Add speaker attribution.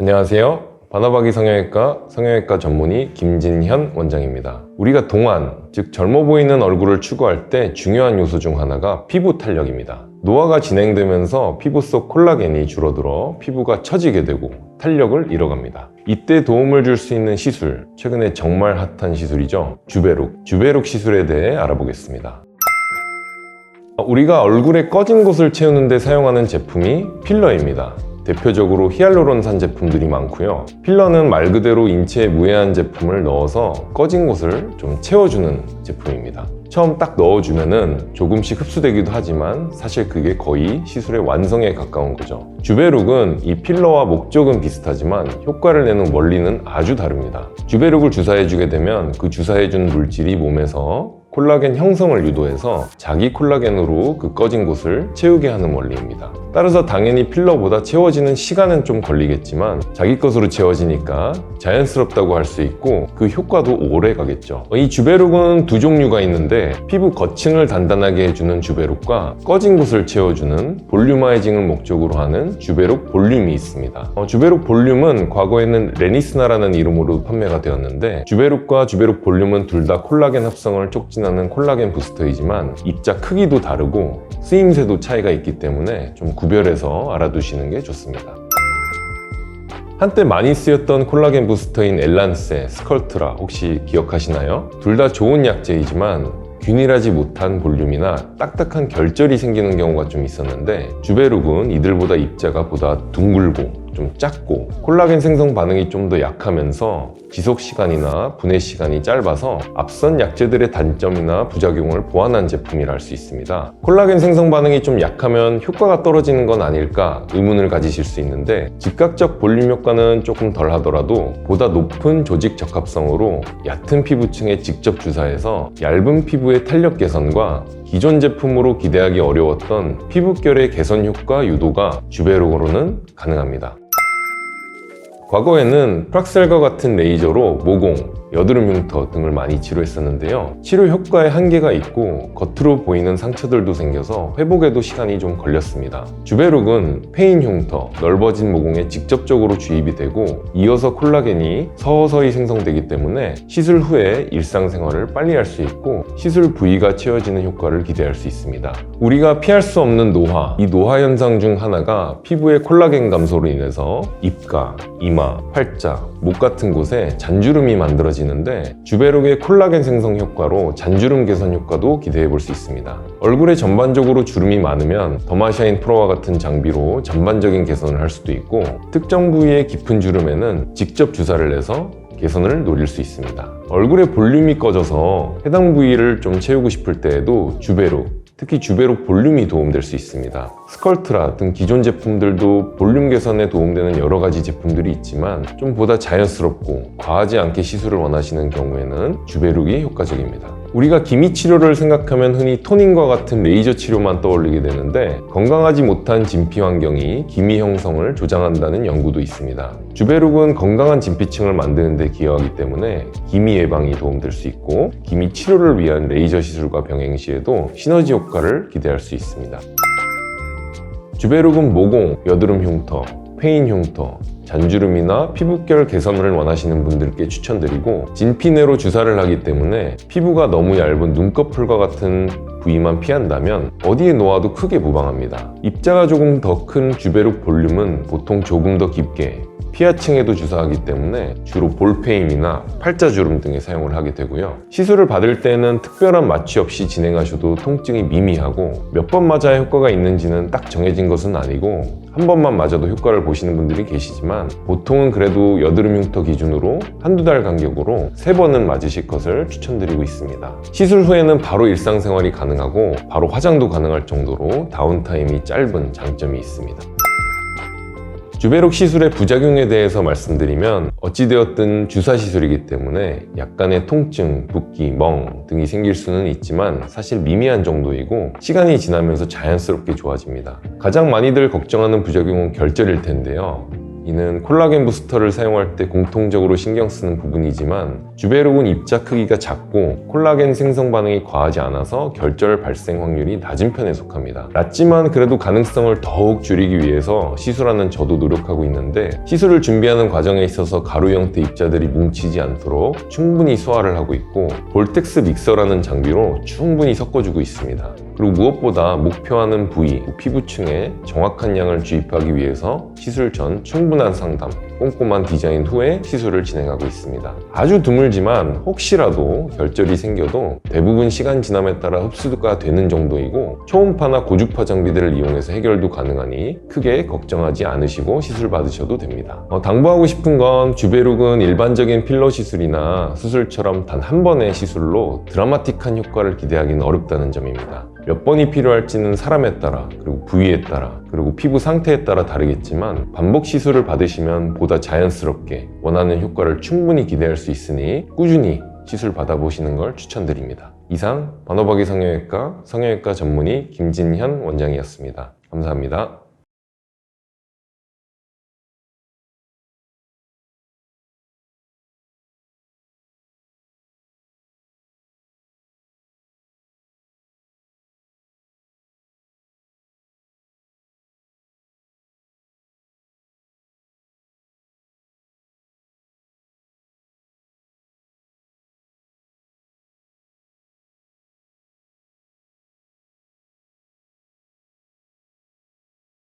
Speaker 1: 안녕하세요. 바나바기 성형외과 전문의 김진현 원장입니다. 우리가 동안, 즉 젊어 보이는 얼굴을 추구할 때 중요한 요소 중 하나가 피부 탄력입니다. 노화가 진행되면서 피부 속 콜라겐이 줄어들어 피부가 처지게 되고 탄력을 잃어갑니다. 이때 도움을 줄 수 있는 시술, 최근에 정말 핫한 시술이죠. 주베룩 시술에 대해 알아보겠습니다. 우리가 얼굴에 꺼진 곳을 채우는 데 사용하는 제품이 필러입니다. 대표적으로 히알루론산 제품들이 많고요. 필러는 말 그대로 인체에 무해한 제품을 넣어서 꺼진 곳을 좀 채워주는 제품입니다. 처음 딱 넣어주면은 조금씩 흡수되기도 하지만 사실 그게 거의 시술의 완성에 가까운 거죠. 주베룩은 이 필러와 목적은 비슷하지만 효과를 내는 원리는 아주 다릅니다. 주베룩을 주사해주게 되면 그 주사해준 물질이 몸에서 콜라겐 형성을 유도해서 자기 콜라겐으로 그 꺼진 곳을 채우게 하는 원리입니다. 따라서 당연히 필러보다 채워지는 시간은 좀 걸리겠지만 자기 것으로 채워지니까 자연스럽다고 할 수 있고 그 효과도 오래 가겠죠. 이 주베룩은 두 종류가 있는데 피부 거층을 단단하게 해주는 주베룩과 꺼진 곳을 채워주는 볼륨아이징을 목적으로 하는 주베룩 볼륨이 있습니다. 주베룩 볼륨은 과거에는 레니스나라는 이름으로 판매가 되었는데 주베룩과 주베룩 볼륨은 둘 다 콜라겐 합성을 촉진하는 콜라겐 부스터이지만 입자 크기도 다르고 쓰임새도 차이가 있기 때문에 좀 구별해서 알아두시는 게 좋습니다. 한때 많이 쓰였던 콜라겐 부스터인 엘란세, 스컬트라 혹시 기억하시나요? 둘 다 좋은 약재이지만 균일하지 못한 볼륨이나 딱딱한 결절이 생기는 경우가 좀 있었는데 주베룩은 이들보다 입자가 보다 둥글고 좀 작고 콜라겐 생성 반응이 좀 더 약하면서 지속 시간이나 분해 시간이 짧아서 앞선 약재들의 단점이나 부작용을 보완한 제품이라 할 수 있습니다. 콜라겐 생성 반응이 좀 약하면 효과가 떨어지는 건 아닐까 의문을 가지실 수 있는데 즉각적 볼륨 효과는 조금 덜 하더라도 보다 높은 조직 적합성으로 얕은 피부층에 직접 주사해서 얇은 피부의 탄력 개선과 기존 제품으로 기대하기 어려웠던 피부결의 개선 효과 유도가 주베룩으로는 가능합니다. 과거에는 프락셀과 같은 레이저로 모공, 여드름 흉터 등을 많이 치료했었는데요. 치료 효과에 한계가 있고 겉으로 보이는 상처들도 생겨서 회복에도 시간이 좀 걸렸습니다. 주베룩은 패인 흉터, 넓어진 모공에 직접적으로 주입이 되고 이어서 콜라겐이 서서히 생성되기 때문에 시술 후에 일상생활을 빨리 할 수 있고 시술 부위가 채워지는 효과를 기대할 수 있습니다. 우리가 피할 수 없는 노화, 이 노화 현상 중 하나가 피부의 콜라겐 감소로 인해서 입가, 이마, 팔자, 목 같은 곳에 잔주름이 만들어지는데 주베룩의 콜라겐 생성 효과로 잔주름 개선 효과도 기대해 볼 수 있습니다. 얼굴에 전반적으로 주름이 많으면 더마샤인 프로와 같은 장비로 전반적인 개선을 할 수도 있고 특정 부위의 깊은 주름에는 직접 주사를 내서 개선을 노릴 수 있습니다. 얼굴에 볼륨이 꺼져서 해당 부위를 좀 채우고 싶을 때에도 주베룩, 특히 주베룩 볼륨이 도움될 수 있습니다. 스컬트라 등 기존 제품들도 볼륨 개선에 도움되는 여러 가지 제품들이 있지만 좀 보다 자연스럽고 과하지 않게 시술을 원하시는 경우에는 주베룩이 효과적입니다. 우리가 기미 치료를 생각하면 흔히 토닝과 같은 레이저 치료만 떠올리게 되는데 건강하지 못한 진피 환경이 기미 형성을 조장한다는 연구도 있습니다. 주베룩은 건강한 진피층을 만드는 데 기여하기 때문에 기미 예방이 도움될 수 있고 기미 치료를 위한 레이저 시술과 병행 시에도 시너지 효과를 기대할 수 있습니다. 주베룩은 모공, 여드름 흉터, 패인 흉터, 잔주름이나 피부결 개선을 원하시는 분들께 추천드리고 진피 내로 주사를 하기 때문에 피부가 너무 얇은 눈꺼풀과 같은 부위만 피한다면 어디에 놓아도 크게 무방합니다. 입자가 조금 더 큰 주베룩 볼륨은 보통 조금 더 깊게 피하층에도 주사하기 때문에 주로 볼페인이나 팔자주름 등에 사용을 하게 되고요. 시술을 받을 때는 특별한 마취 없이 진행하셔도 통증이 미미하고 몇 번 맞아야 효과가 있는지는 딱 정해진 것은 아니고 한 번만 맞아도 효과를 보시는 분들이 계시지만 보통은 그래도 여드름 흉터 기준으로 한두 달 간격으로 3번은 맞으실 것을 추천드리고 있습니다. 시술 후에는 바로 일상생활이 가능하고 바로 화장도 가능할 정도로 다운타임이 짧은 장점이 있습니다. 주베룩 시술의 부작용에 대해서 말씀드리면 어찌되었든 주사 시술이기 때문에 약간의 통증, 붓기, 멍 등이 생길 수는 있지만 사실 미미한 정도이고 시간이 지나면서 자연스럽게 좋아집니다. 가장 많이들 걱정하는 부작용은 결절일 텐데요. 이는 콜라겐 부스터를 사용할 때 공통적으로 신경 쓰는 부분이지만 주베룩은 입자 크기가 작고 콜라겐 생성 반응이 과하지 않아서 결절 발생 확률이 낮은 편에 속합니다. 낮지만 그래도 가능성을 더욱 줄이기 위해서 시술하는 저도 노력하고 있는데 시술을 준비하는 과정에 있어서 가루 형태 입자들이 뭉치지 않도록 충분히 소화를 하고 있고 볼텍스 믹서라는 장비로 충분히 섞어주고 있습니다. 그리고 무엇보다 목표하는 부위, 피부층에 정확한 양을 주입하기 위해서 시술 전 충분한 상담, 꼼꼼한 디자인 후에 시술을 진행하고 있습니다. 아주 드물지만 혹시라도 결절이 생겨도 대부분 시간 지남에 따라 흡수가 되는 정도이고 초음파나 고주파 장비들을 이용해서 해결도 가능하니 크게 걱정하지 않으시고 시술 받으셔도 됩니다. 당부하고 싶은 건 주베룩은 일반적인 필러 시술이나 수술처럼 단 한 번의 시술로 드라마틱한 효과를 기대하기는 어렵다는 점입니다. 몇 번이 필요할지는 사람에 따라, 그리고 부위에 따라, 그리고 피부 상태에 따라 다르겠지만 반복 시술을 받으시면 보다 자연스럽게 원하는 효과를 충분히 기대할 수 있으니 꾸준히 시술 받아보시는 걸 추천드립니다. 이상 반어박이 성형외과 전문의 김진현 원장이었습니다. 감사합니다.